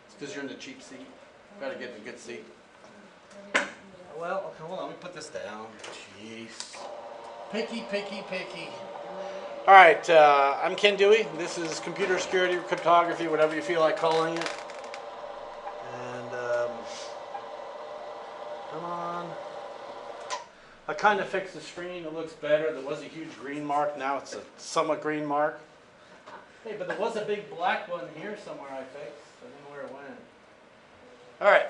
It's because you're in the cheap seat. Gotta get in a good seat. Well, okay, hold on, let me put this down. Jeez. Picky, picky, picky. All right, I'm Ken Dewey. This is computer security or cryptography, whatever you feel like calling it. And, come on. I kind of fixed the screen. It looks better. There was a huge green mark. Now it's a somewhat green mark. Hey, but there was a big black one here somewhere I fixed. I don't know where it went. All right,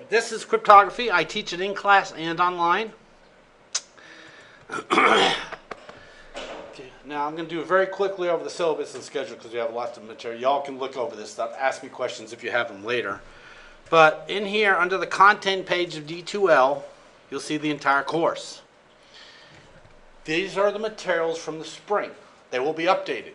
this is cryptography. I teach it in class and online. Okay, now I'm going to do it very quickly over the syllabus and schedule because we have lots of material. Y'all can look over this stuff. Ask me questions if you have them later. But in here, under the content page of D2L, you'll see the entire course. These are the materials from the spring. They will be updated.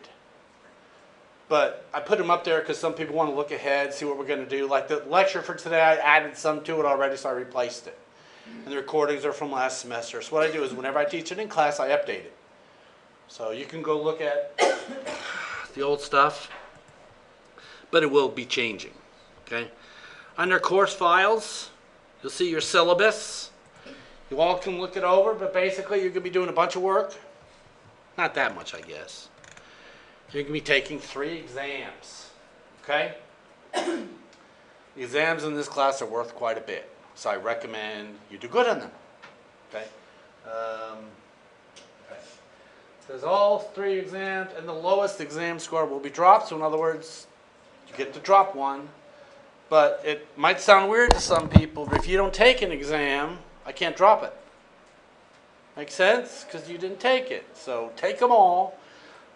But I put them up there because some people want to look ahead, see what we're going to do. Like the lecture for today, I added some to it already, so I replaced it. And the recordings are from last semester. So what I do is whenever I teach it in class, I update it. So you can go look at the old stuff, but it will be changing. Okay. Under course files, you'll see your syllabus. You all can look it over, but basically you're going to be doing a bunch of work. Not that much, I guess. You're going to be taking 3 exams, okay? The exams in this class are worth quite a bit, so I recommend you do good on them, okay? There's all 3 exams, and the lowest exam score will be dropped, so in other words, you get to drop one, but it might sound weird to some people, but if you don't take an exam, I can't drop it. Make sense? Because you didn't take it, so take them all.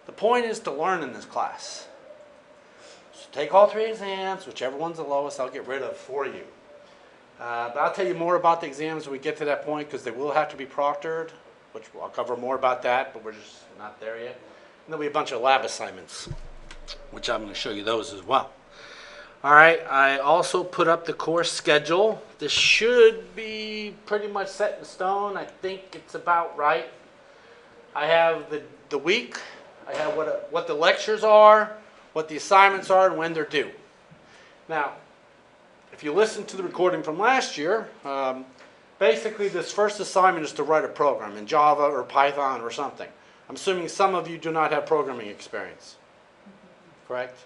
The point is to learn in this class. So take all 3 exams, whichever one's the lowest, I'll get rid of for you. But I'll tell you more about the exams when we get to that point because they will have to be proctored, which I'll cover more about that, but we're just not there yet. And there'll be a bunch of lab assignments, which I'm going to show you those as well. All right, I also put up the course schedule. This should be pretty much set in stone. I think it's about right. I have the week. I have what the lectures are, what the assignments are, and when they're due. Now, if you listen to the recording from last year, basically this first assignment is to write a program in Java or Python or something. I'm assuming some of you do not have programming experience, correct?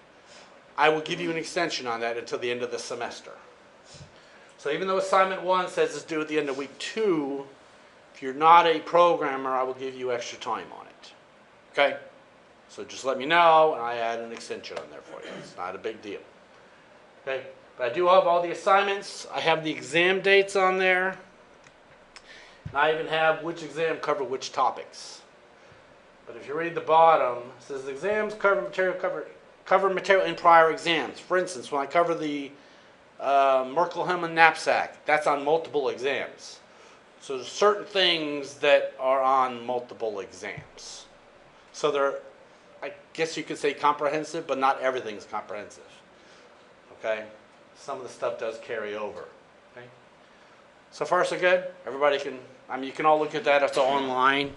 I will give you an extension on that until the end of the semester. So even though assignment 1 says it's due at the end of week 2, if you're not a programmer, I will give you extra time on it, okay? So just let me know, and I add an extension on there for you. It's not a big deal. Okay, but I do have all the assignments. I have the exam dates on there. And I even have which exam cover which topics. But if you read the bottom, it says exams cover material in prior exams. For instance, when I cover the Merkel-Hellman knapsack, that's on multiple exams. So there's certain things that are on multiple exams. So they're, I guess you could say comprehensive, but not everything's comprehensive. Okay? Some of the stuff does carry over. Okay? So far so good? Everybody can, you can all look at that. It's all online.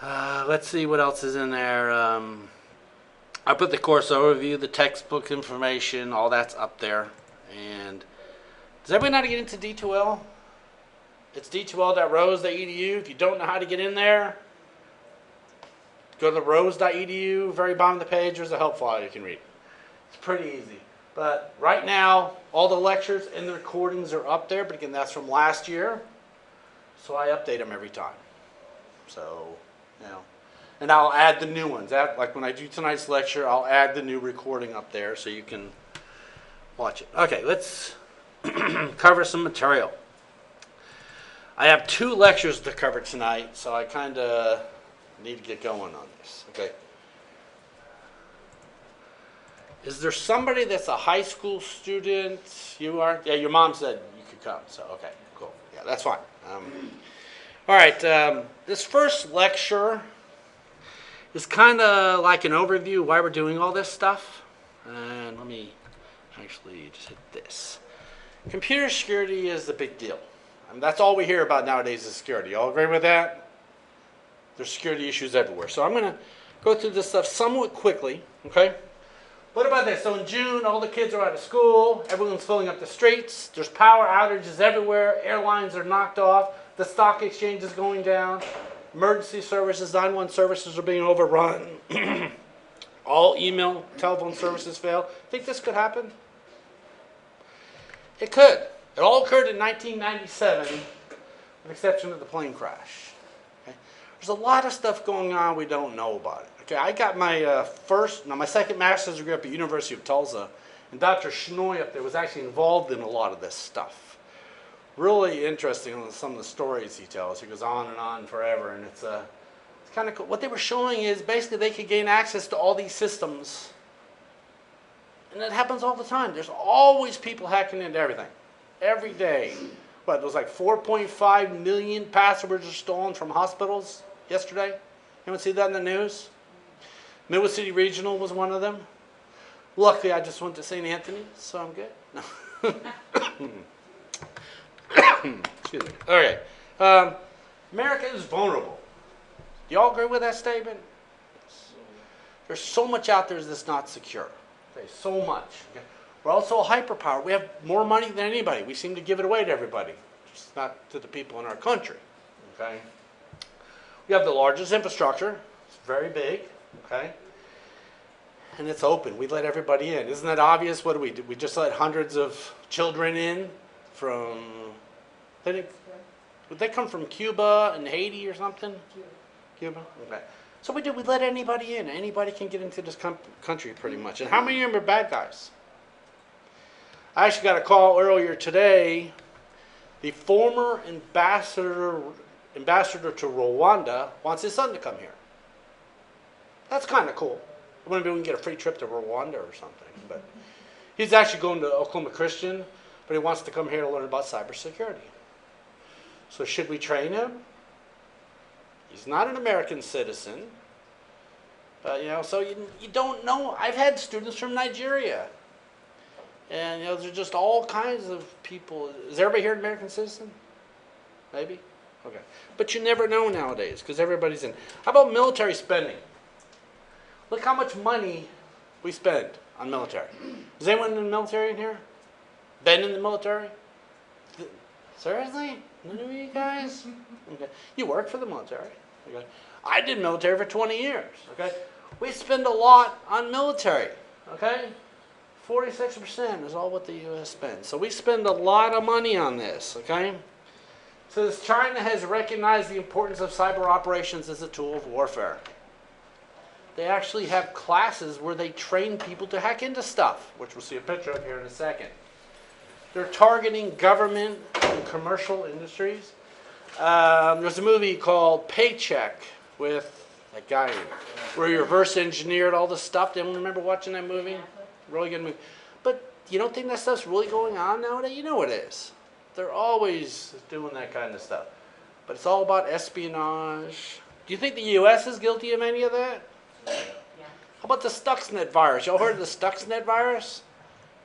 Let's see what else is in there. I put the course overview, the textbook information, all that's up there. And does everybody know how to get into D2L? It's d2l.rose.edu. If you don't know how to get in there, go to the rose.edu, very bottom of the page, there's a help file you can read. It's pretty easy. But right now, all the lectures and the recordings are up there, but again, that's from last year. So I update them every time. So, you know, and I'll add the new ones. Like when I do tonight's lecture, I'll add the new recording up there so you can watch it. Okay, let's cover some material. I have 2 lectures to cover tonight, so I kind of need to get going on this. Okay. Is there somebody that's a high school student? You are? Yeah, your mom said you could come, so okay, cool. Yeah, that's fine. All right, this first lecture is kind of like an overview of why we're doing all this stuff. And let me actually just hit this. Computer security is a big deal. That's all we hear about nowadays is security. Y'all agree with that? There's security issues everywhere. So I'm going to go through this stuff somewhat quickly, okay? What about this? So in June, all the kids are out of school. Everyone's filling up the streets. There's power outages everywhere. Airlines are knocked off. The stock exchange is going down. Emergency services, 911 services are being overrun. All email, telephone services fail. Think this could happen? It could. It all occurred in 1997, with the exception of the plane crash. Okay? There's a lot of stuff going on we don't know about it. Okay, I got my my second master's degree up at the University of Tulsa, and Dr. Shnoy up there was actually involved in a lot of this stuff. Really interesting on some of the stories he tells. He goes on and on forever, and it's kind of cool. What they were showing is basically they could gain access to all these systems, and it happens all the time. There's always people hacking into everything, every day. What, it was like 4.5 million passwords are stolen from hospitals yesterday? Anyone see that in the news? Midwest City Regional was one of them. Luckily, I just went to St. Anthony, so I'm good. No. Excuse me. Okay. America is vulnerable. Do y'all agree with that statement? There's so much out there that's not secure. Okay, so much. Okay. We're also a hyperpower. We have more money than anybody. We seem to give it away to everybody, just not to the people in our country. Okay. We have the largest infrastructure. It's very big. Okay. And it's open. We let everybody in. Isn't that obvious? What do? We just let hundreds of children in from. Would they come from Cuba and Haiti or something? Cuba. Okay. So we let anybody in. Anybody can get into this country pretty much. And how many of them are bad guys? I actually got a call earlier today. The former ambassador to Rwanda wants his son to come here. That's kind of cool. Maybe we can get a free trip to Rwanda or something. But he's actually going to Oklahoma Christian, but he wants to come here to learn about cybersecurity. So should we train him? He's not an American citizen. But, so you don't know. I've had students from Nigeria. And, there's just all kinds of people. Is everybody here an American citizen? Maybe? Okay. But you never know nowadays because everybody's in. How about military spending? Look how much money we spend on military. Is anyone in the military in here? Been in the military? Seriously? None of you guys? Okay. You work for the military. Okay. I did military for 20 years. Okay. We spend a lot on military. Okay. 46% is all what the U.S. spends. So we spend a lot of money on this. Okay. So China has recognized the importance of cyber operations as a tool of warfare. They actually have classes where they train people to hack into stuff, which we'll see a picture of here in a second. They're targeting government and commercial industries. There's a movie called Paycheck with that guy in it, where he reverse engineered all the stuff. Anyone remember watching that movie? Really good movie. But you don't think that stuff's really going on nowadays? You know it is. They're always doing that kind of stuff. But it's all about espionage. Do you think the U.S. is guilty of any of that? Yeah. How about the Stuxnet virus? Y'all heard of the Stuxnet virus?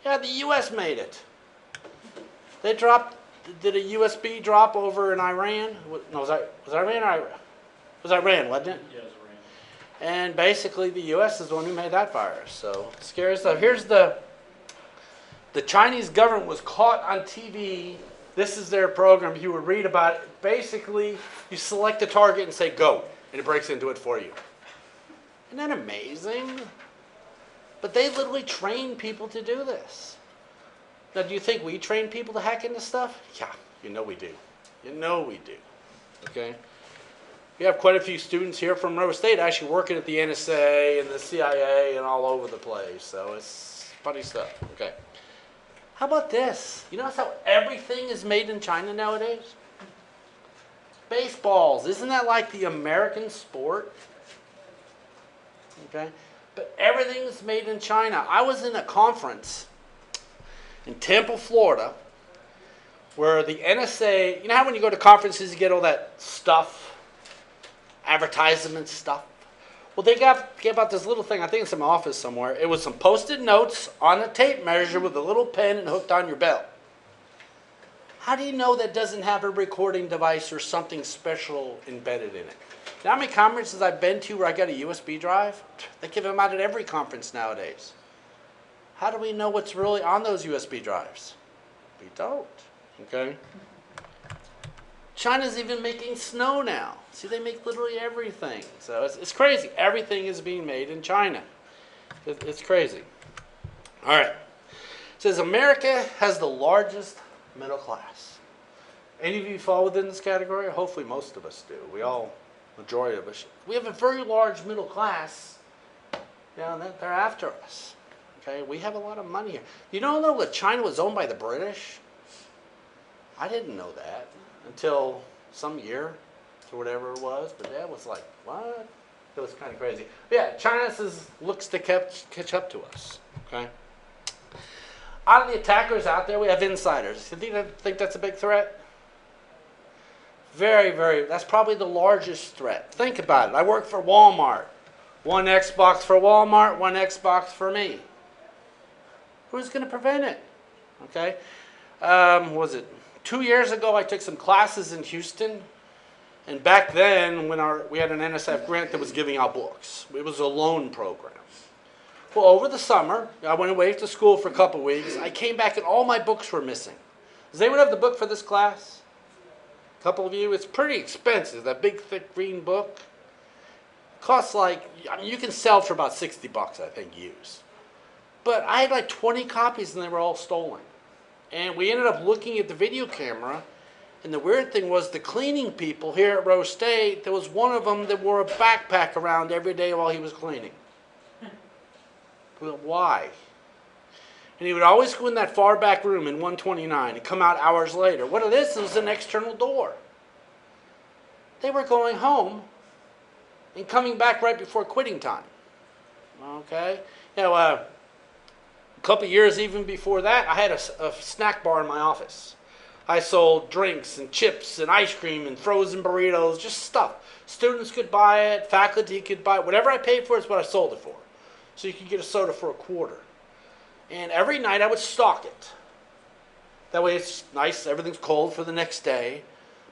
Yeah, the U.S. made it. They did a USB drop over in Iran. No, was Iran or Iraq? It was Iran, wasn't it? Yeah, it was Iran. And basically the U.S. is the one who made that virus. So, scary stuff. Here's the Chinese government was caught on TV. This is their program. You would read about it. Basically, you select a target and say, go. And it breaks into it for you. Isn't that amazing? But they literally train people to do this. Now, do you think we train people to hack into stuff? Yeah, you know we do. You know we do. Okay? We have quite a few students here from Monroe State actually working at the NSA and the CIA and all over the place. So it's funny stuff. Okay. How about this? You notice how everything is made in China nowadays? Baseballs. Isn't that like the American sport? Okay. But everything's made in China. I was in a conference in Temple, Florida, where the NSA, you know how when you go to conferences you get all that stuff, advertisement stuff? Well, they gave out this little thing, I think it's in my office somewhere. It was some post-it notes on a tape measure with a little pen and hooked on your belt. How do you know that doesn't have a recording device or something special embedded in it? You know how many conferences I've been to where I got a USB drive? They give them out at every conference nowadays. How do we know what's really on those USB drives? We don't, okay? China's even making snow now. See, they make literally everything. So it's crazy. Everything is being made in China. It's crazy. All right. It says America has the largest middle class. Any of you fall within this category? Hopefully most of us do. Majority of us. We have a very large middle class. Yeah, they're after us. Okay, we have a lot of money here. You don't know that China was owned by the British? I didn't know that until some year or whatever it was. But that was like, what? It was kind of crazy. But yeah, China looks to catch up to us. Okay. Out of the attackers out there, we have insiders. You think that's a big threat? Very, very. That's probably the largest threat. Think about it. I work for Walmart. One Xbox for Walmart, one Xbox for me. Who's going to prevent it? Okay. Was it 2 years ago? I took some classes in Houston, and back then, when we had an NSF grant that was giving out books, it was a loan program. Well, over the summer, I went away to school for a couple weeks. I came back and all my books were missing. Does anyone have the book for this class? A couple of you? It's pretty expensive. That big, thick green book costs you can sell for about $60, I think, used. But I had like 20 copies and they were all stolen. And we ended up looking at the video camera, and the weird thing was the cleaning people here at Rose State, there was one of them that wore a backpack around every day while he was cleaning. Well, why? And he would always go in that far back room in 129 and come out hours later. What it is an external door. They were going home and coming back right before quitting time. Okay? A couple of years even before that, I had a snack bar in my office. I sold drinks and chips and ice cream and frozen burritos, just stuff. Students could buy it, faculty could buy it. Whatever I paid for is what I sold it for. So you could get a soda for $0.25. And every night I would stock it. That way it's nice, everything's cold for the next day.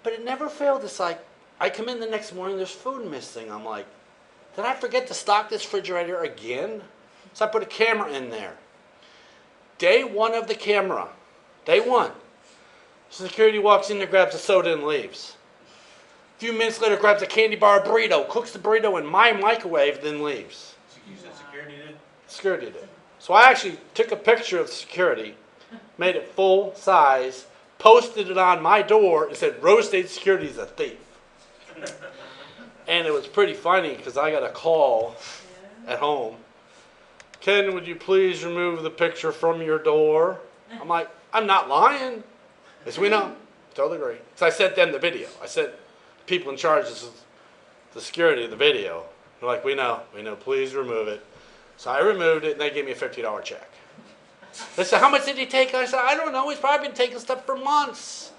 But it never failed. It's like, I come in the next morning, there's food missing. I'm like, did I forget to stock this refrigerator again? So I put a camera in there. Day one of the camera, day one, security walks in there, grabs a soda and leaves. A few minutes later, grabs a candy bar, a burrito, cooks the burrito in my microwave, then leaves. You said security did? Security did. So I actually took a picture of security, made it full size, posted it on my door, and said, Rose State Security is a thief. And it was pretty funny because I got a call at home. Ken, would you please remove the picture from your door? I'm like, I'm not lying. Yes, we know. Totally agree. So I sent them the video. I sent people in charge of the security of the video. They're like, we know, please remove it. So I removed it, and they gave me a $50 check. They said, how much did he take? I said, I don't know. He's probably been taking stuff for months.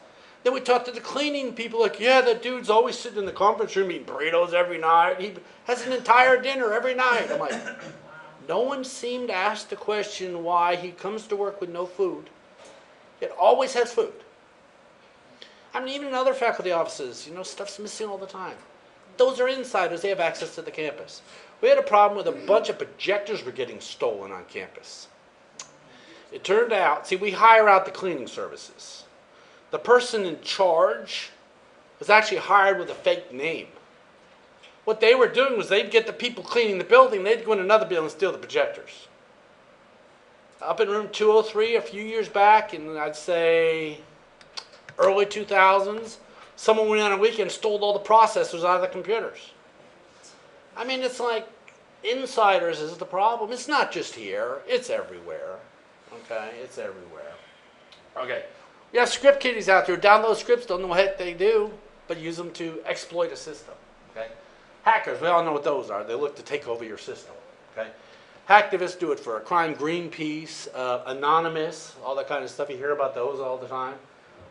Then we talked to the cleaning people, like, yeah, that dude's always sitting in the conference room eating burritos every night. He has an entire dinner every night. I'm like, no one seemed to ask the question why he comes to work with no food, yet always has food. I mean, even in other faculty offices, stuff's missing all the time. Those are insiders. They have access to the campus. We had a problem with a bunch of projectors were getting stolen on campus. It turned out, we hire out the cleaning services. The person in charge was actually hired with a fake name. What they were doing was they'd get the people cleaning the building, they'd go in another building and steal the projectors. Up in room 203 a few years back, and I'd say early 2000s, someone went on a weekend and stole all the processors out of the computers. I mean, it's like insiders is the problem. It's not just here, it's everywhere. Okay, it's everywhere. Okay, we have script kiddies out there who download scripts, don't know what the heck they do, but use them to exploit a system. Okay, hackers, we all know what those are. They look to take over your system. Okay, hacktivists do it for a crime. Greenpeace, Anonymous, all that kind of stuff. You hear about those all the time.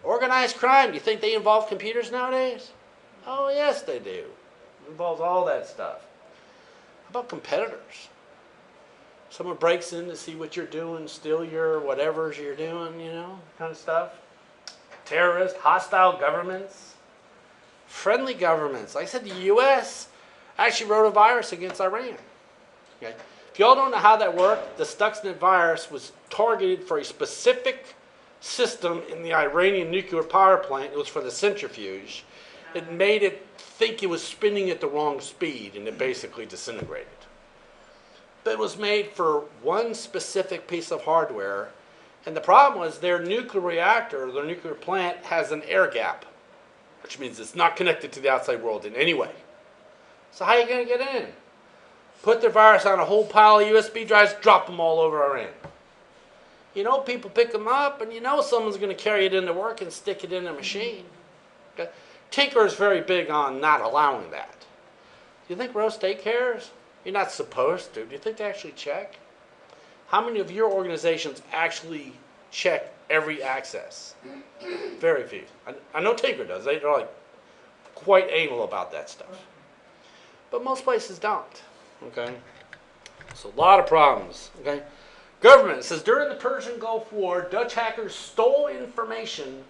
Organized crime, do you think they involve computers nowadays? Oh, yes, they do. It involves all that stuff. How about competitors? Someone breaks in to see what you're doing, steal your whatever you're doing, kind of stuff. Terrorists, hostile governments, friendly governments. Like I said, the U.S. actually wrote a virus against Iran. Okay? If y'all don't know how that worked, the Stuxnet virus was targeted for a specific system in the Iranian nuclear power plant. It was for the centrifuge. It made it think it was spinning at the wrong speed, and it basically disintegrated. But it was made for one specific piece of hardware, and the problem was their nuclear reactor, their nuclear plant, has an air gap, which means it's not connected to the outside world in any way. So how are you going to get in? Put the virus on a whole pile of USB drives, drop them all over Iran. You know, people pick them up, and you know someone's going to carry it into work and stick it in a machine. Okay? Tinker is very big on not allowing that. Do you think Rose State cares? You're not supposed to. Do you think they actually check? How many of your organizations actually check every access? Very few. I know Tinker does. They're like quite anal about that stuff. But most places don't. Okay? So a lot of problems. Okay? Government says during the Persian Gulf War, Dutch hackers stole information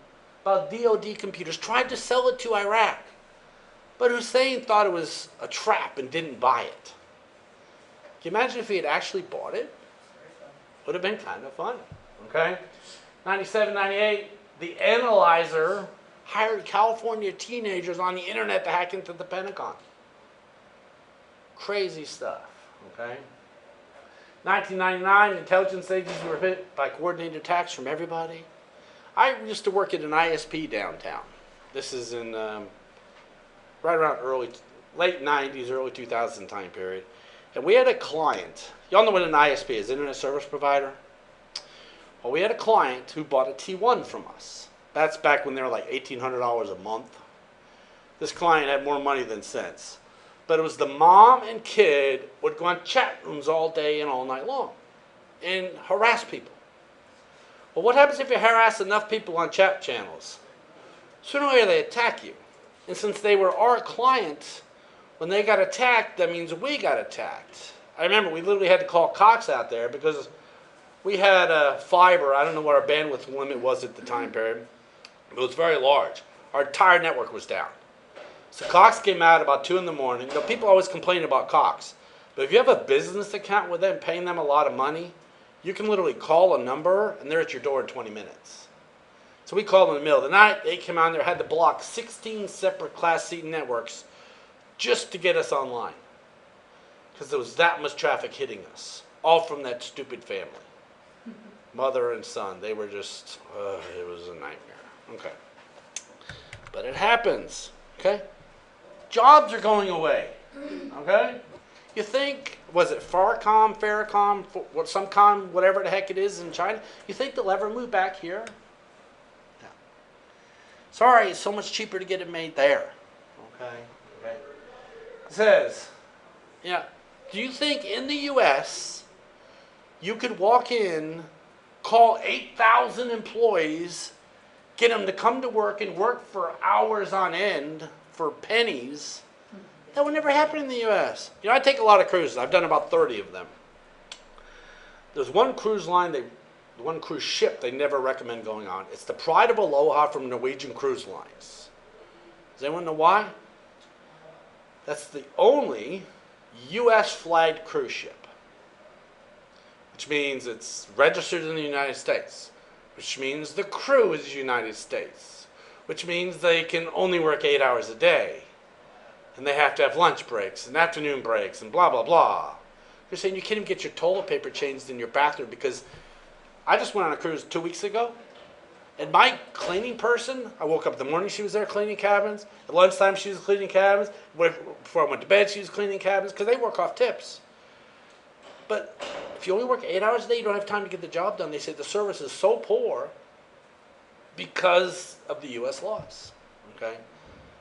about DoD computers, tried to sell it to Iraq. But Hussein thought it was a trap and didn't buy it. Can you imagine if he had actually bought it? Would have been kind of fun. Okay? 97, 98, the Analyzer hired California teenagers on the internet to hack into the Pentagon. Crazy stuff. Okay? 1999, intelligence agencies were hit by coordinated attacks from everybody. I used to work at an ISP downtown. This is in right around late 90s, early 2000 time period. And we had a client. Y'all know what an ISP is, Internet Service Provider? Well, we had a client who bought a T1 from us. That's back when they were like $1,800 a month. This client had more money than sense. But it was the mom and kid would go on chat rooms all day and all night long and harass people. Well, what happens if you harass enough people on chat channels? Sooner or later they attack you. And since they were our clients, when they got attacked, that means we got attacked. I remember we literally had to call Cox out there because we had a fiber. I don't know what our bandwidth limit was at the time period. It was very large. Our entire network was down. So Cox came out about 2 in the morning. You know, people always complain about Cox. But if you have a business account with them, paying them a lot of money, you can literally call a number, and they're at your door in 20 minutes. So we called in the middle of the night. They came out there, had to block 16 separate Class C networks just to get us online. Because there was that much traffic hitting us, all from that stupid family. Mother and son, they were just, it was a nightmare. Okay. But it happens, okay? Jobs are going away, okay? You think, was it Farcom, Faricom, whatever the heck it is in China? You think they'll ever move back here? No. Sorry, it's so much cheaper to get it made there. Okay. It says, yeah, do you think in the U.S. you could walk in, call 8,000 employees, get them to come to work and work for hours on end for pennies? That would never happen in the U.S. You know, I take a lot of cruises. I've done about 30 of them. There's one cruise line, one cruise ship they never recommend going on. It's the Pride of Aloha from Norwegian Cruise Lines. Does anyone know why? That's the only U.S. flagged cruise ship, which means it's registered in the United States, which means the crew is United States, which means they can only work 8 hours a day. And they have to have lunch breaks and afternoon breaks and blah, blah, blah. You're saying you can't even get your toilet paper changed in your bathroom because I just went on a cruise 2 weeks ago, and my cleaning person, I woke up in the morning, she was there cleaning cabins. At lunchtime, she was cleaning cabins. Before I went to bed, she was cleaning cabins because they work off tips. But if you only work 8 hours a day, you don't have time to get the job done. They say the service is so poor because of the U.S. laws. Okay?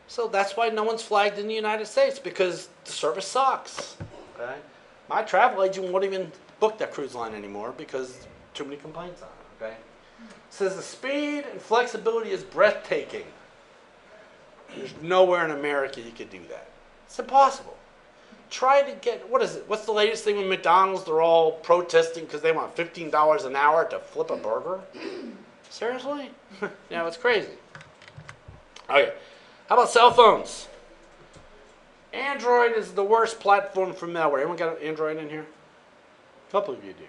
So that's why no one's flagged in the United States, because the service sucks. Okay? My travel agent won't even book that cruise line anymore because too many complaints on it. Okay? It says the speed and flexibility is breathtaking. There's nowhere in America you could do that. It's impossible. Try to get, what is it? What's the latest thing with McDonald's? They're all protesting because they want $15 an hour to flip a burger. Seriously? Yeah, it's crazy. Okay. How about cell phones? Android is the worst platform for malware. Anyone got an Android in here? couple of you do.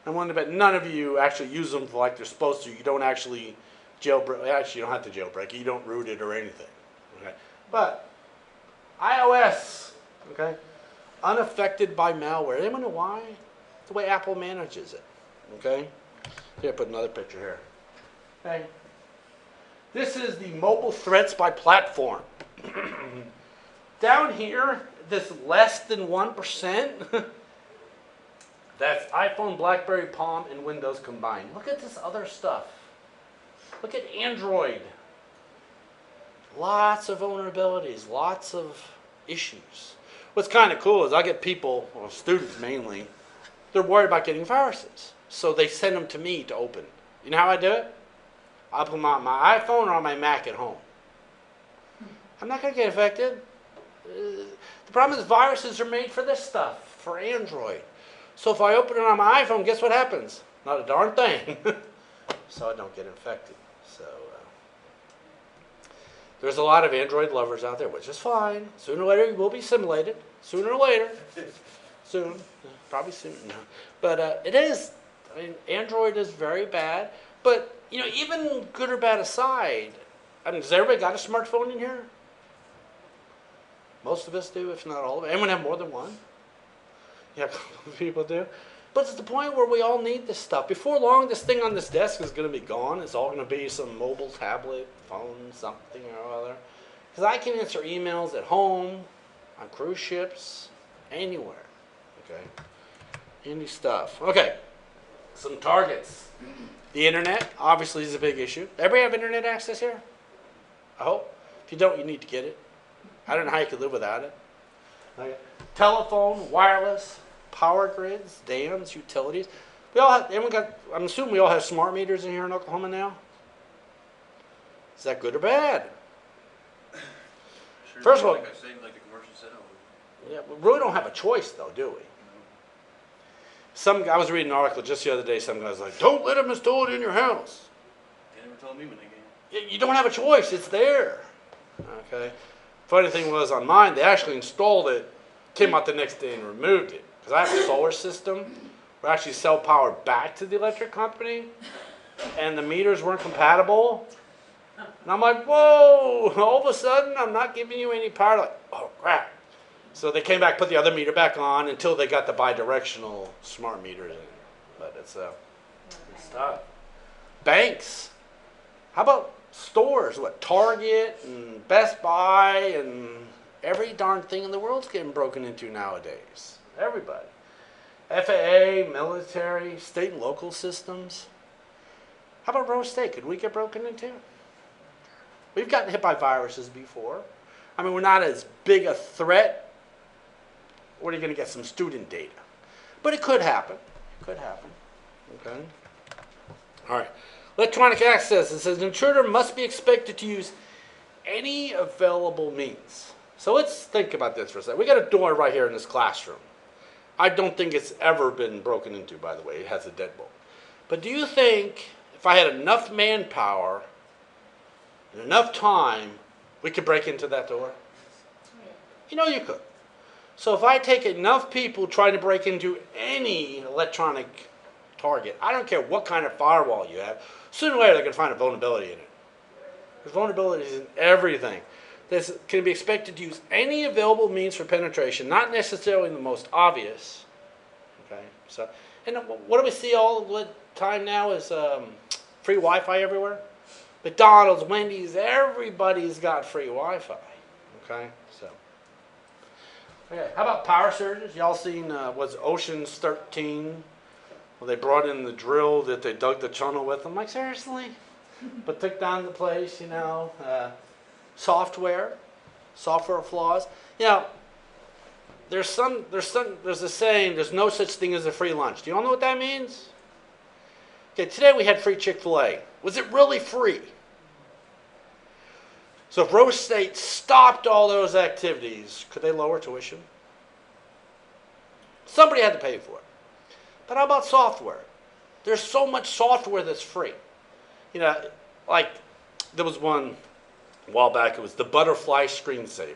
I'm willing to bet none of you actually use them like they're supposed to. You don't actually jailbreak. Actually, you don't have to jailbreak. You don't root it or anything. Okay, but iOS, okay, unaffected by malware. Anyone know why? The way Apple manages it. Okay, here I put another picture here. Okay, this is the mobile threats by platform. Down here, this less than 1%. That's iPhone, BlackBerry, Palm, and Windows combined. Look at this other stuff. Look at Android. Lots of vulnerabilities, lots of issues. What's kind of cool is I get people, well, students mainly, they're worried about getting viruses. So they send them to me to open. You know how I do it? I put them on my iPhone or on my Mac at home. I'm not going to get affected. The problem is viruses are made for this stuff, for Android. So if I open it on my iPhone, guess what happens? Not a darn thing. So I don't get infected. So there's a lot of Android lovers out there, which is fine. Sooner or later, you will be simulated. Sooner or later. Soon. Probably soon. No. But it is. I mean, Android is very bad. But, you know, even good or bad aside, I mean, has everybody got a smartphone in here? Most of us do, if not all of us. Anyone have more than one? Yeah, a couple of people do. But it's the point where we all need this stuff. Before long, this thing on this desk is going to be gone. It's all going to be some mobile tablet, phone, something or other. Because I can answer emails at home, on cruise ships, anywhere. Okay? Any stuff. Okay. Some targets. The internet, obviously, is a big issue. Everybody have internet access here? I hope. If you don't, you need to get it. I don't know how you could live without it. Okay. Telephone, wireless, power grids, dams, utilities. We all have, I'm assuming we all have smart meters in here in Oklahoma now. Is that good or bad? Sure. First of all, like I say, like the commercial said, yeah, we really don't have a choice though, do we? I was reading an article just the other day. Some guy's like, "Don't let them install it in your house." They never told me when they came. You don't have a choice. It's there. Okay. Funny thing was on mine, they actually installed it, came out the next day and removed it. Because I have a solar system, we actually sell power back to the electric company, and the meters weren't compatible. And I'm like, whoa, all of a sudden I'm not giving you any power. Like, oh crap. So they came back, put the other meter back on until they got the bi-directional smart meters in. But it's good stuff. Banks. How about stores? What, Target and Best Buy and every darn thing in the world's getting broken into nowadays. Everybody. FAA, military, state and local systems. How about Rose State? Could we get broken into? We've gotten hit by viruses before. I mean, we're not as big a threat. Where are you going to get some student data? But it could happen. It could happen. Okay? All right. Electronic access. It says an intruder must be expected to use any available means. So let's think about this for a second. We got a door right here in this classroom. I don't think it's ever been broken into, by the way. It has a deadbolt. But do you think if I had enough manpower and enough time, we could break into that door? You know you could. So if I take enough people trying to break into any electronic target, I don't care what kind of firewall you have, sooner or later they're going to find a vulnerability in it. There's vulnerabilities in everything. This can be expected to use any available means for penetration, not necessarily the most obvious. Okay, so, and what do we see all the time now is free Wi-Fi everywhere. McDonald's, Wendy's, everybody's got free Wi-Fi. Okay, so. Okay, how about power surges? Y'all seen, was Ocean's 13? Well, they brought in the drill that they dug the tunnel with. I'm like, seriously? But took down the place, you know. Software flaws. You know, there's a saying, there's no such thing as a free lunch. Do you all know what that means? Okay, today we had free Chick-fil-A. Was it really free? So if Rose State stopped all those activities, could they lower tuition? Somebody had to pay for it. But how about software? There's so much software that's free. You know, like there was one a while back, it was the butterfly screensaver.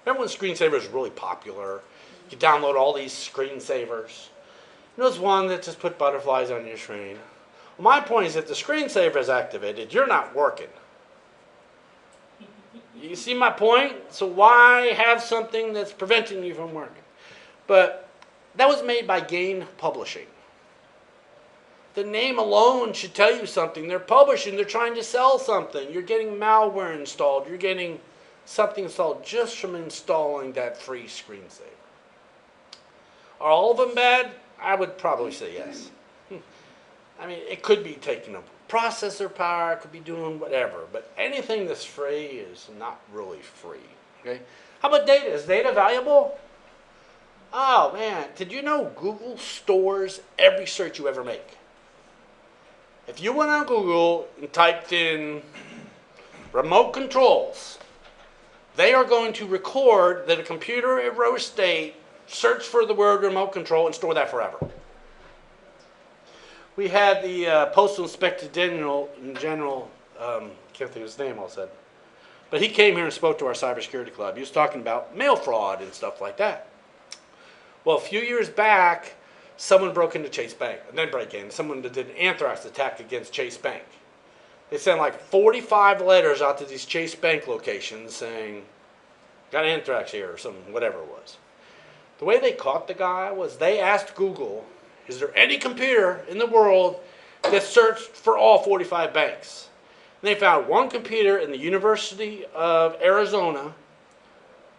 Remember when screensavers were really popular? You could download all these screensavers. There's one that just put butterflies on your screen. Well, my point is if the screensaver is activated, you're not working. You see my point? So why have something that's preventing you from working? But that was made by Gain Publishing. The name alone should tell you something. They're publishing, they're trying to sell something. You're getting malware installed. You're getting something installed just from installing that free screensaver. Are all of them bad? I would probably say yes. I mean, it could be taking up processor power, it could be doing whatever, but anything that's free is not really free. Okay? How about data? Is data valuable? Oh man, did you know Google stores every search you ever make? If you went on Google and typed in remote controls, they are going to record that a computer at Rose State searched for the word remote control and store that forever. We had the Postal Inspector General, can't think of his name all of a sudden, but he came here and spoke to our cybersecurity club. He was talking about mail fraud and stuff like that. Well, a few years back, someone broke into Chase Bank, and then break in. Someone did an anthrax attack against Chase Bank. They sent like 45 letters out to these Chase Bank locations saying, got anthrax here or something, whatever it was. The way they caught the guy was they asked Google, is there any computer in the world that searched for all 45 banks? And they found one computer in the University of Arizona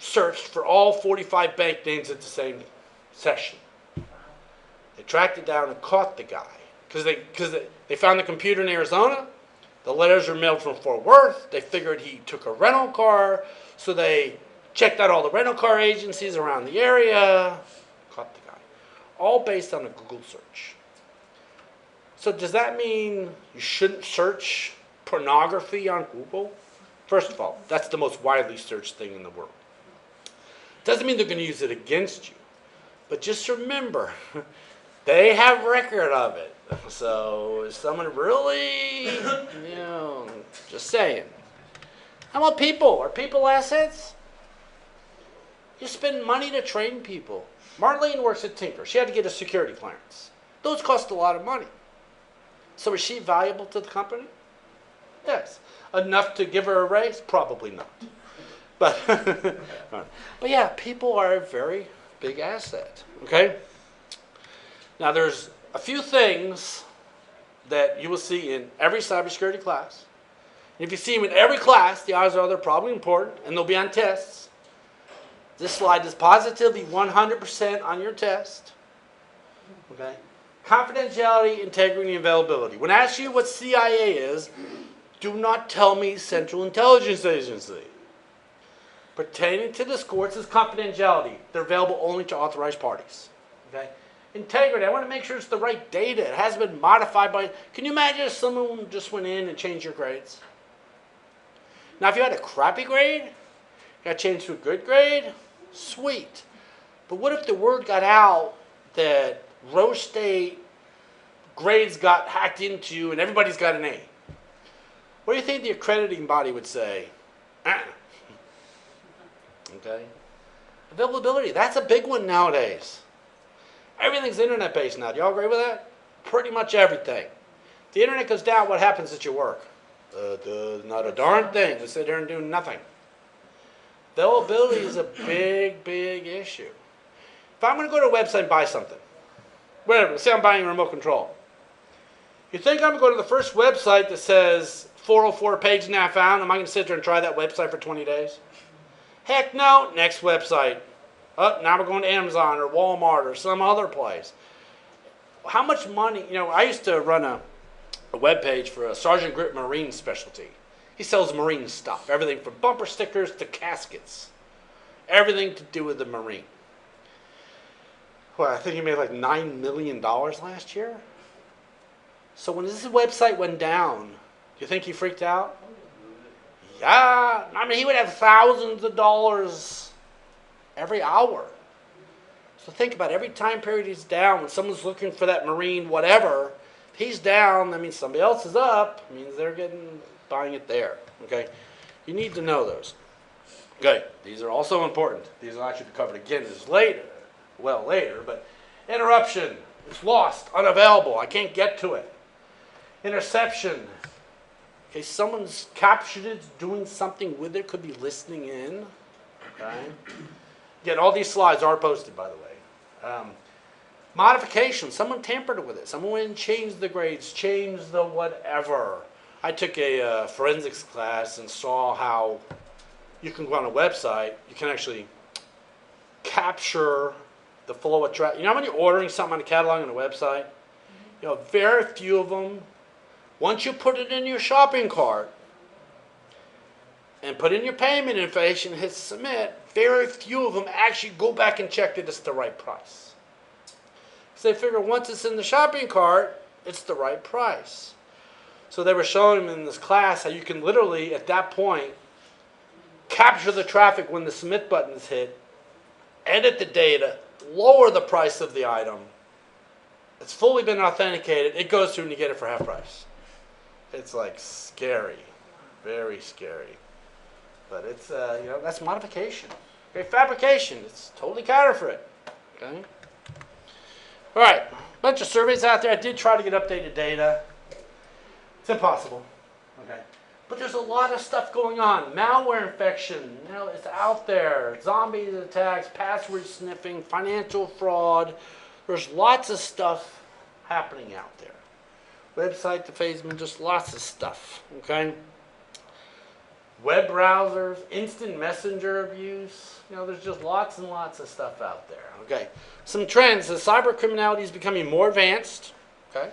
searched for all 45 bank names at the same session. They tracked it down and caught the guy because they found the computer in Arizona. The letters were mailed from Fort Worth. They figured he took a rental car, so they checked out all the rental car agencies around the area, caught the guy. All based on a Google search. So does that mean you shouldn't search pornography on Google? First of all, that's the most widely searched thing in the world. Doesn't mean they're going to use it against you. But just remember, they have record of it. So is someone really, just saying. How about people? Are people assets? You spend money to train people. Marlene works at Tinker. She had to get a security clearance. Those cost a lot of money. So is she valuable to the company? Yes. Enough to give her a raise? Probably not. But, but yeah, people are a very big asset. Okay? Now there's a few things that you will see in every cybersecurity class. And if you see them in every class, the odds are they're probably important, and they'll be on tests. This slide is positively 100% on your test. Okay? Confidentiality, integrity, and availability. When I ask you what CIA is, do not tell me Central Intelligence Agency. Pertaining to this course is confidentiality. They're available only to authorized parties. Okay? Integrity, I want to make sure it's the right data. It hasn't been modified by... Can you imagine if someone just went in and changed your grades? Now, if you had a crappy grade, you got changed to a good grade, sweet. But what if the word got out that Rose State grades got hacked into and everybody's got an A? What do you think the accrediting body would say? Okay? Availability, that's a big one nowadays. Everything's internet-based now. Do y'all agree with that? Pretty much everything. If the internet goes down, what happens at your work? Not a darn thing. We sit there and do nothing. Availability is a big, big issue. If I'm going to go to a website and buy something, whatever, say I'm buying a remote control, you think I'm going to go to the first website that says 404 page now found? Am I going to sit there and try that website for 20 days? Heck no. Next website. Oh, now we're going to Amazon or Walmart or some other place. How much money, I used to run a web page for a Sergeant Grip Marine specialty. He sells marine stuff, everything from bumper stickers to caskets. Everything to do with the Marine. Well, I think he made like $9 million last year. So when this website went down, do you think he freaked out? Yeah, I mean, he would have thousands of dollars every hour. So think about it. Every time period he's down, when someone's looking for that Marine whatever, if he's down, that means somebody else is up. It means they're buying it there. Okay? You need to know those. Okay, these are also important. These will actually be covered again later, but interruption. It's lost, unavailable. I can't get to it. Interception. Okay, someone's captured it, doing something with it, could be listening in. Okay. Again, all these slides are posted, by the way. Modification. Someone tampered with it. Someone went and changed the grades, changed the whatever. I took a forensics class and saw how you can go on a website. You can actually capture the flow of traffic. You know when you're ordering something on a catalog on a website? You know, very few of them. Once you put it in your shopping cart and put in your payment information and hit submit, very few of them actually go back and check that it's the right price. So they figure once it's in the shopping cart, it's the right price. So they were showing them in this class how you can literally, at that point, capture the traffic when the submit button is hit, edit the data, lower the price of the item. It's fully been authenticated. It goes through and you get it for half price. It's like scary, very scary. But it's, you know, that's modification. Okay, fabrication, it's totally counterfeit. Okay. All right, bunch of surveys out there. I did try to get updated data. It's impossible. Okay. But there's a lot of stuff going on. Malware infection, you know, it's out there. Zombie attacks, password sniffing, financial fraud. There's lots of stuff happening out there. Website defacement, just lots of stuff. Okay. Web browsers, instant messenger abuse. You know, there's just lots and lots of stuff out there. Okay. Some trends. The cyber criminality is becoming more advanced. Okay.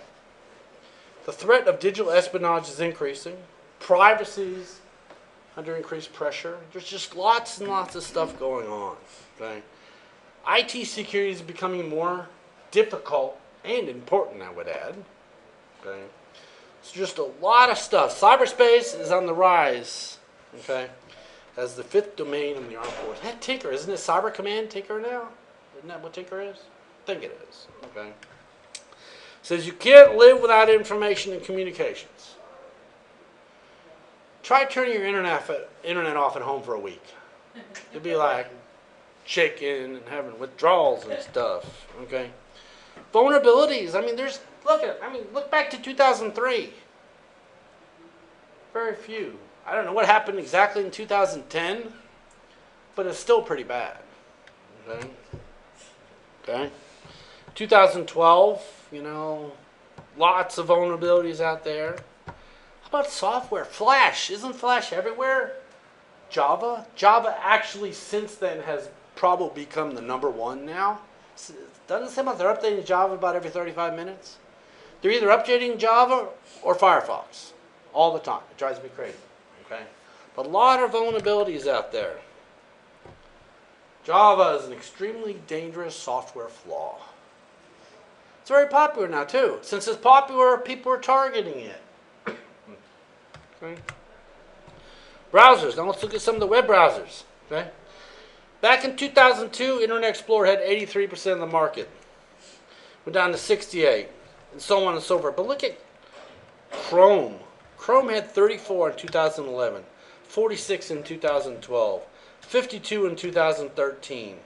The threat of digital espionage is increasing. Privacy is under increased pressure. There's just lots and lots of stuff going on. Okay. IT security is becoming more difficult and important, I would add. Okay. It's just a lot of stuff. Cyberspace is on the rise. Okay. As the 5th domain in the armed force. Hey, Tinker, isn't it Cyber Command Tinker now? Isn't that what Tinker is? I think it is. Okay. Says you can't live without information and communications. Try turning your internet off at home for a week. You'll be like shaking and having withdrawals and stuff. Okay. Vulnerabilities. I mean, look back to 2003. Very few. I don't know what happened exactly in 2010, but it's still pretty bad. Okay. Okay. 2012, you know, lots of vulnerabilities out there. How about software? Flash. Isn't Flash everywhere? Java? Java actually since then has probably become the #1 now. Doesn't it seem like they're updating Java about every 35 minutes? They're either updating Java or Firefox all the time. It drives me crazy. Okay? But a lot of vulnerabilities out there. Java is an extremely dangerous software flaw. It's very popular now too. Since it's popular, people are targeting it. Okay. Browsers. Now let's look at some of the web browsers. Okay. Back in 2002, Internet Explorer had 83% of the market. Went down to 68, and so on and so forth. But look at Chrome. Chrome had 34 in 2011, 46 in 2012, 52 in 2013,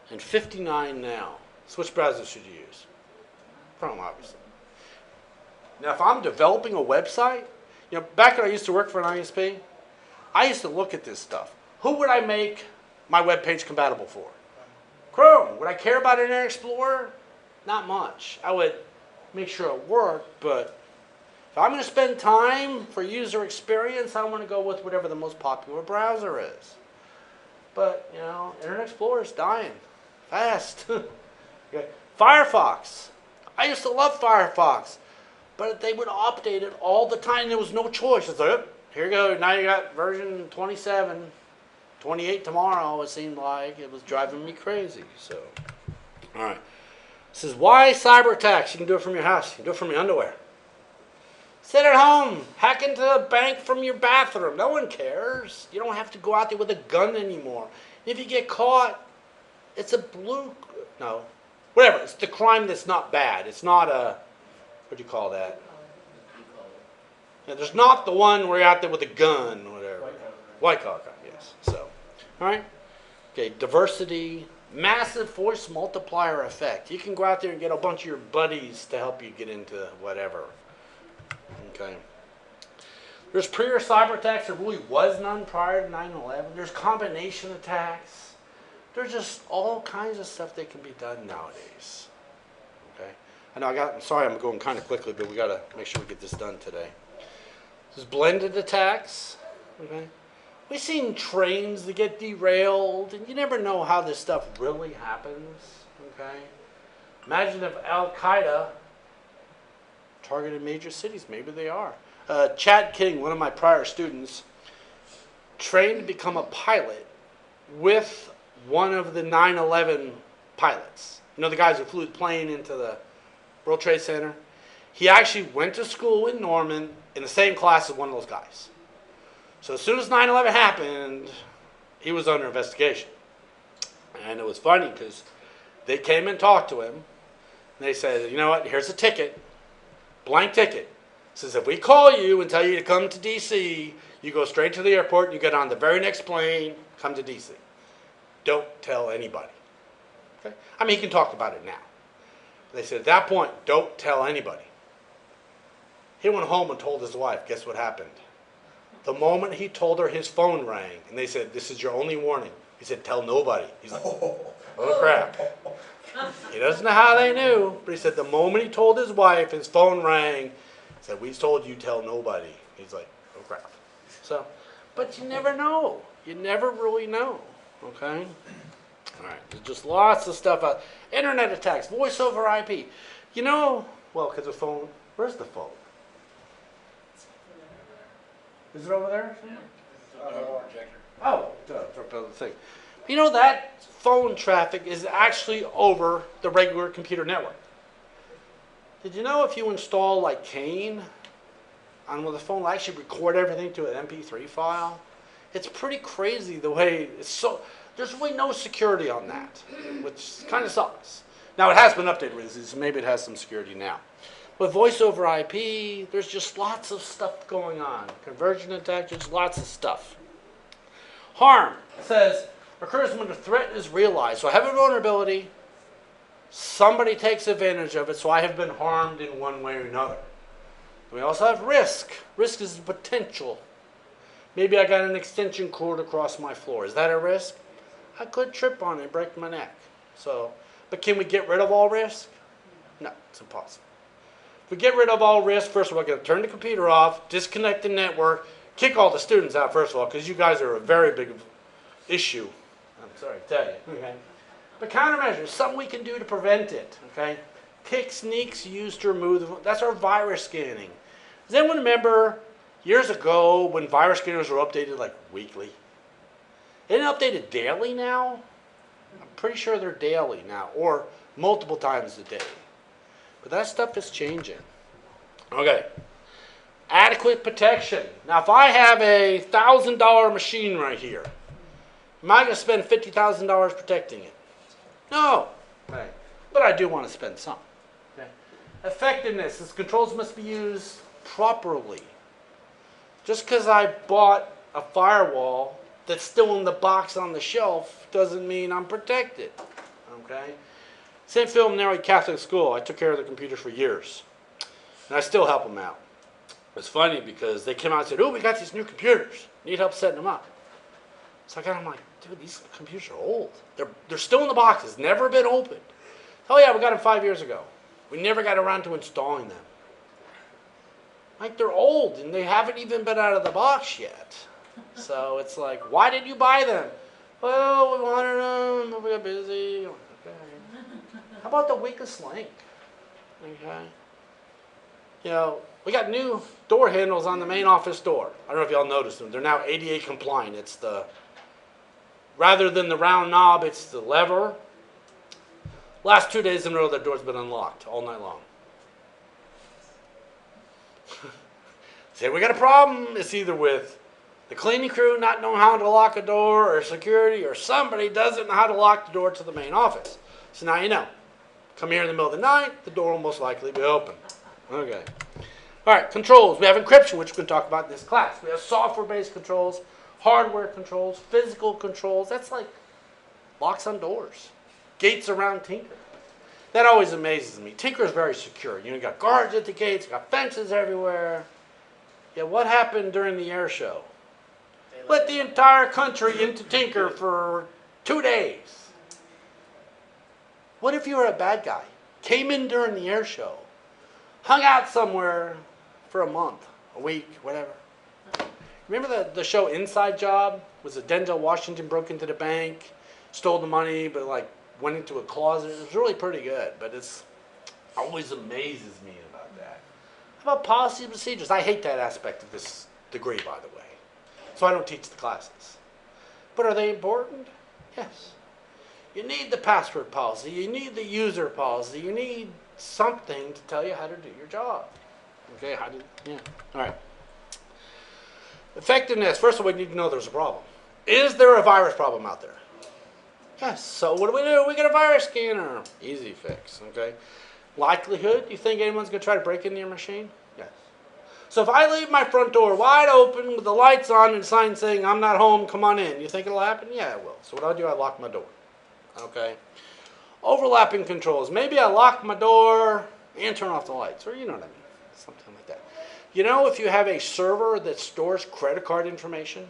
and 59 now. So which browser should you use? Chrome, obviously. Now, if I'm developing a website, you know, back when I used to work for an ISP, I used to look at this stuff. Who would I make my web page compatible for? Chrome. Would I care about Internet Explorer? Not much. I would make sure it worked, but if I'm going to spend time for user experience, I want to go with whatever the most popular browser is. But, you know, Internet Explorer is dying fast. Okay. Firefox. I used to love Firefox, but they would update it all the time. There was no choice. It's like, oh, here you go. Now you got version 27, 28 tomorrow. It seemed like it was driving me crazy. So, all right. This is why cyber attacks. You can do it from your house. You can do it from your underwear. Sit at home. Hack into a bank from your bathroom. No one cares. You don't have to go out there with a gun anymore. If you get caught, it's a whatever. It's the crime that's not bad. It's not a, what do you call that? Yeah, there's not the one where you're out there with a gun or whatever. White collar crime, yes. So, all right. Okay, diversity, Massive force multiplier effect. You can go out there and get a bunch of your buddies to help you get into whatever. Okay. There's pre or cyber attacks. There really was none prior to 9/11. There's combination attacks. There's just all kinds of stuff that can be done nowadays. Okay. I know I'm sorry I'm going kind of quickly, but we got to make sure we get this done today. There's blended attacks. Okay. We've seen trains that get derailed, and you never know how this stuff really happens. Okay. Imagine if Al-Qaeda targeted major cities. Maybe they are. Chad King, one of my prior students, trained to become a pilot with one of the 9/11 pilots. You know, the guys who flew the plane into the World Trade Center? He actually went to school in Norman in the same class as one of those guys. So as soon as 9/11 happened, he was under investigation. And it was funny because they came and talked to him. And they said, you know what, here's a ticket, blank ticket. It says if we call you and tell you to come to D.C., you go straight to the airport and you get on the very next plane, come to D.C. Don't tell anybody. Okay? I mean, he can talk about it now. They said at that point, don't tell anybody. He went home and told his wife, guess what happened? The moment he told her, his phone rang, and they said, this is your only warning. He said, tell nobody. He's like, oh crap. He doesn't know how they knew, but he said the moment he told his wife, his phone rang, he said, we told you tell nobody. He's like, oh crap. So, but you never know. You never really know, okay? All right, there's just lots of stuff out. Internet attacks, voice over IP. You know, well, because the phone, where's the phone? Is it over there? Projector. Oh, the thing. You know that phone traffic is actually over the regular computer network. Did you know if you install like Kane on the phone, it'll actually record everything to an MP3 file? It's pretty crazy the way it's so. There's really no security on that, which kind of sucks. Now it has been updated recently, so maybe it has some security now. With voice over IP, there's just lots of stuff going on. Conversion attack, there's lots of stuff. Harm says occurs when the threat is realized. So I have a vulnerability, somebody takes advantage of it, so I have been harmed in one way or another. We also have risk. Risk is the potential. Maybe I got an extension cord across my floor. Is that a risk? I could trip on it and break my neck. So, but can we get rid of all risk? No, it's impossible. If we get rid of all risk, first of all, we're going to turn the computer off, disconnect the network, kick all the students out, first of all, because you guys are a very big issue. I'm sorry to tell you. Okay. But countermeasures, something we can do to prevent it. Okay. Techniques used to remove the, that's our virus scanning. Does anyone remember years ago when virus scanners were updated like weekly? Isn't it updated daily now? I'm pretty sure they're daily now, or multiple times a day. But that stuff is changing. Okay. Adequate protection. Now, if I have a $1,000 machine right here, am I going to spend $50,000 protecting it? No. Okay. But I do want to spend some. Okay. Effectiveness. Its controls must be used properly. Just because I bought a firewall that's still in the box on the shelf doesn't mean I'm protected. Okay. St. Philip Neri Catholic School, I took care of the computers for years. And I still help them out. It's funny because they came out and said, oh, we got these new computers. Need help setting them up. So I got them like, dude, these computers are old. They're still in the boxes, never been opened. Oh yeah, we got them 5 years ago. We never got around to installing them. Like they're old and they haven't even been out of the box yet. So it's like, why did you buy them? Well, we wanted them, we got busy. Okay. How about the weakest link? Okay. You know, we got new door handles on the main office door. I don't know if y'all noticed them. They're now ADA compliant. It's the, rather than the round knob, it's the lever. Last 2 days in a row, that door's been unlocked all night long. Say we got a problem. It's either with the cleaning crew not knowing how to lock a door, or security, or somebody doesn't know how to lock the door to the main office. So now you know. Come here in the middle of the night, the door will most likely be open. Okay. All right, controls. We have encryption, which we can talk about in this class. We have software-based controls, hardware controls, physical controls. That's like locks on doors. gates around Tinker. That always amazes me. Tinker is very secure. You got guards at the gates, you got fences everywhere. Yeah, what happened during the air show? Let the entire country into Tinker for 2 days. What if you were a bad guy? Came in during the air show, hung out somewhere for a month, a week, whatever. Remember the show Inside Job? Was it Denzel Washington broke into the bank, stole the money, but like went into a closet? It was really pretty good, but it's always amazes me about that. How about policy and procedures? I hate that aspect of this degree, by the way. So I don't teach the classes. But are they important? Yes. You need the password policy. You need the user policy. You need something to tell you how to do your job. Okay, all right. Effectiveness. First of all, we need to know there's a problem. Is there a virus problem out there? Yes. So what do? We get a virus scanner. Easy fix, okay? Likelihood, you think anyone's going to try to break into your machine? Yes. So if I leave my front door wide open with the lights on and a sign saying, I'm not home, come on in, you think it'll happen? Yeah, it will. So what do? I lock my door. Okay. Overlapping controls. Maybe I lock my door and turn off the lights, or you know what I mean. Something like that. You know, if you have a server that stores credit card information,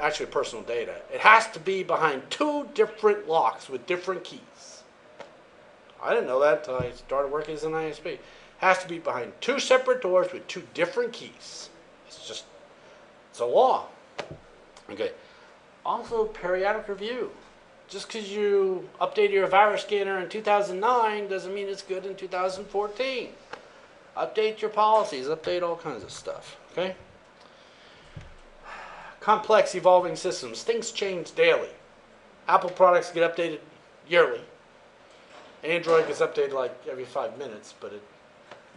actually personal data, it has to be behind 2 different locks with different keys. I didn't know that until I started working as an ISP. It has to be behind 2 separate doors with 2 different keys. It's a law. Okay. Also, periodic review. Just because you updated your virus scanner in 2009 doesn't mean it's good in 2014. Update your policies, update all kinds of stuff, okay? Complex evolving systems. Things change daily. Apple products get updated yearly. Android gets updated like every 5 minutes, but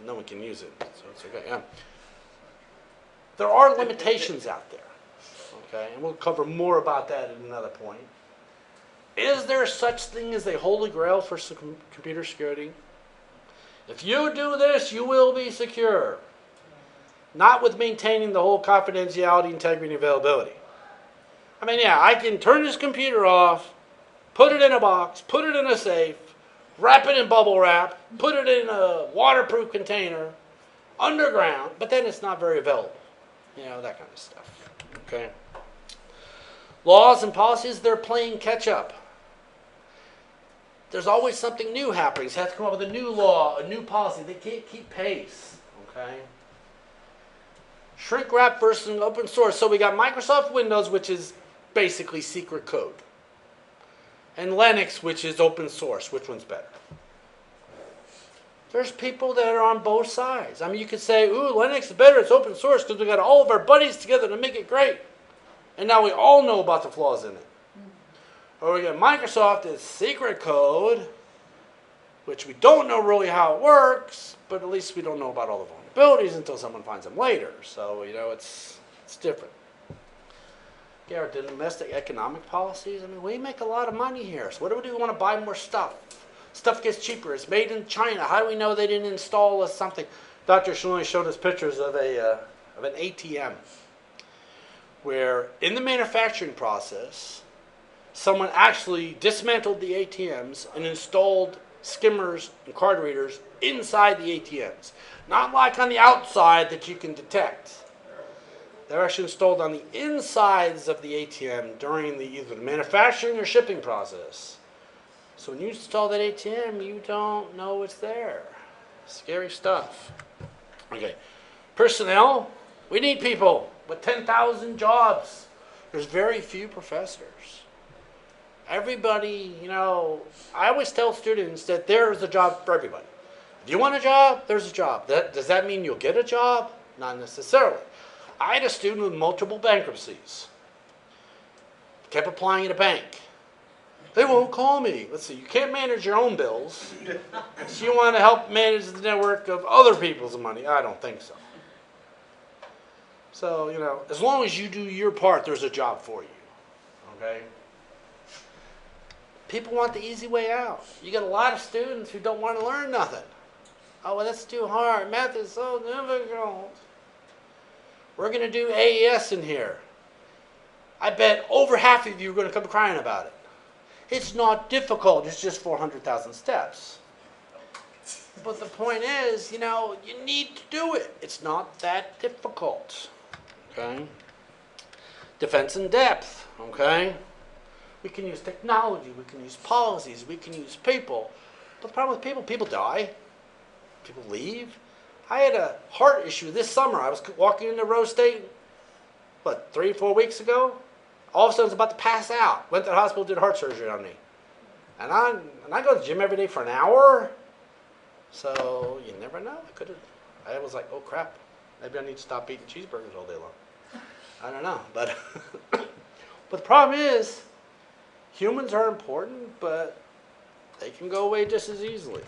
no one can use it, so it's okay. Yeah. There are limitations out there, okay? And we'll cover more about that at another point. Is there such thing as a holy grail for computer security? If you do this, you will be secure. Not with maintaining the whole confidentiality, integrity, and availability. I mean, yeah, I can turn this computer off, put it in a box, put it in a safe, wrap it in bubble wrap, put it in a waterproof container, underground, but then it's not very available. You know, that kind of stuff. Okay? Laws and policies, they're playing catch up. There's always something new happening. So you have to come up with a new law, a new policy. They can't keep pace. Okay? Shrink wrap versus open source. So we got Microsoft Windows, which is basically secret code. And Linux, which is open source. Which one's better? There's people that are on both sides. I mean, you could say, ooh, Linux is better, it's open source, because we got all of our buddies together to make it great. And now we all know about the flaws in it. Or we got Microsoft is secret code, which we don't know really how it works, but at least we don't know about all the vulnerabilities until someone finds them later. So, you know, it's different. Yeah, our domestic economic policies, I mean, we make a lot of money here. So what do? We want to buy more stuff. Stuff gets cheaper. It's made in China. How do we know they didn't install us something? Dr. Shalini showed us pictures of an ATM where in the manufacturing process, someone actually dismantled the ATMs and installed skimmers and card readers inside the ATMs. Not like on the outside that you can detect. They're actually installed on the insides of the ATM during either the manufacturing or shipping process. So when you install that ATM, you don't know it's there. Scary stuff. Okay. Personnel, we need people with 10,000 jobs. There's very few professors. Everybody, you know, I always tell students that there's a job for everybody. If you want a job, there's a job. Does that mean you'll get a job? Not necessarily. I had a student with multiple bankruptcies. Kept applying at a bank. They won't call me. Let's see, you can't manage your own bills. So you want to help manage the network of other people's money? I don't think so. So, you know, as long as you do your part, there's a job for you. Okay? People want the easy way out. You got a lot of students who don't want to learn nothing. Oh, well, that's too hard. Math is so difficult. We're going to do AES in here. I bet over half of you are going to come crying about it. It's not difficult. It's just 400,000 steps. But the point is, you need to do it. It's not that difficult. Okay? Defense in depth. Okay? We can use technology. We can use policies. We can use people. But the problem with people die. People leave. I had a heart issue this summer. I was walking into Rose State, 3 or 4 weeks ago? All of a sudden I was about to pass out. Went to the hospital, did heart surgery on me. And I go to the gym every day for an hour. So you never know. I was like, oh crap. Maybe I need to stop eating cheeseburgers all day long. I don't know. But the problem is, humans are important, but they can go away just as easily.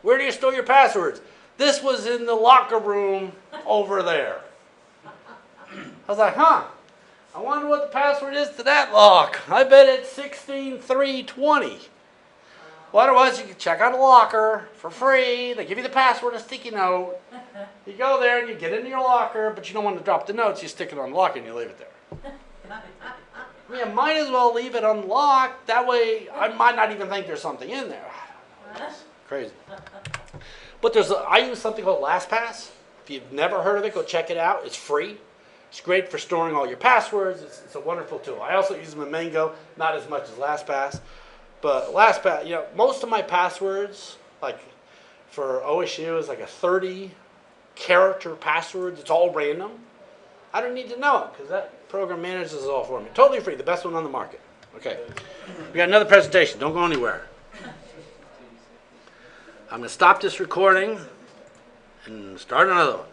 Where do you store your passwords? This was in the locker room over there. I was like, I wonder what the password is to that lock. I bet it's 16320. Well, otherwise you can check out a locker for free. They give you the password, a sticky note. You go there and you get into your locker, but you don't want to drop the notes. You stick it on the locker and you leave it there. I mean, I might as well leave it unlocked. That way I might not even think there's something in there. It's crazy. But I use something called LastPass. If you've never heard of it, go check it out. It's free. It's great for storing all your passwords. It's a wonderful tool. I also use them in Mango, not as much as LastPass. But LastPass, most of my passwords, like for OSU, is like a 30-character password. It's all random. I don't need to know it because that program manages it all for me. Totally free, the best one on the market. Okay. We got another presentation. Don't go anywhere. I'm going to stop this recording and start another one.